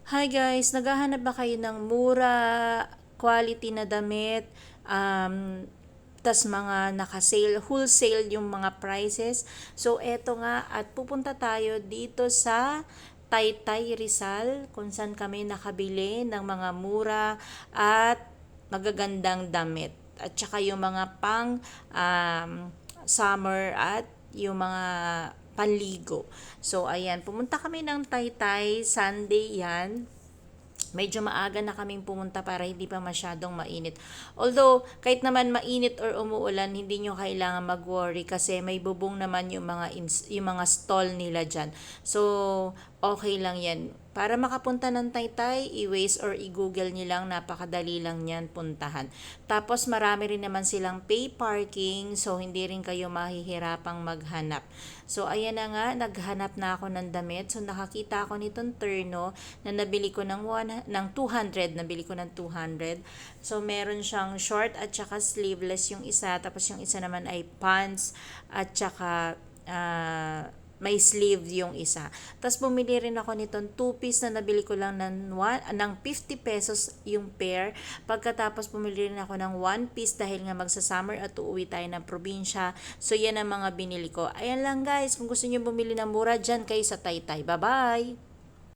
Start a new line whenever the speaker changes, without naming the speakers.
Hi guys, naghahanap ba kayo ng mura, quality na damit, tas mga naka-sale, wholesale yung mga prices. So eto nga at pupunta tayo dito sa Taytay Rizal kung saan kami nakabili ng mga mura at magagandang damit. At saka yung mga pang summer at yung mga panligo. So, ayan, pumunta kami ng Taytay, Sunday yan. Medyo maaga na kaming pumunta para hindi pa masyadong mainit. Although, kahit naman mainit or umuulan, hindi nyo kailangan mag-worry kasi may bubong naman yung mga stall nila dyan. So, okay lang yan. Para makapunta ng Taytay, i-Waze or i-Google nyo lang, napakadali lang yan puntahan. Tapos marami rin naman silang pay parking, so hindi rin kayo mahihirapang maghanap. So ayan na nga, naghanap na ako ng damit. So nakakita ako nitong terno na nabili ko ng 200, nabili ko ng 200. So meron siyang short at saka sleeveless yung isa, tapos yung isa naman ay pants at saka may sleeve yung isa. Tapos bumili rin ako nitong 2-piece na nabili ko lang ng 50 pesos yung pair. Pagkatapos bumili rin ako ng 1-piece dahil nga magsa-summer at uuwi tayo ng probinsya. So yan ang mga binili ko. Ayan lang guys, kung gusto niyo bumili ng mura, dyan kayo sa Taytay. Bye-bye!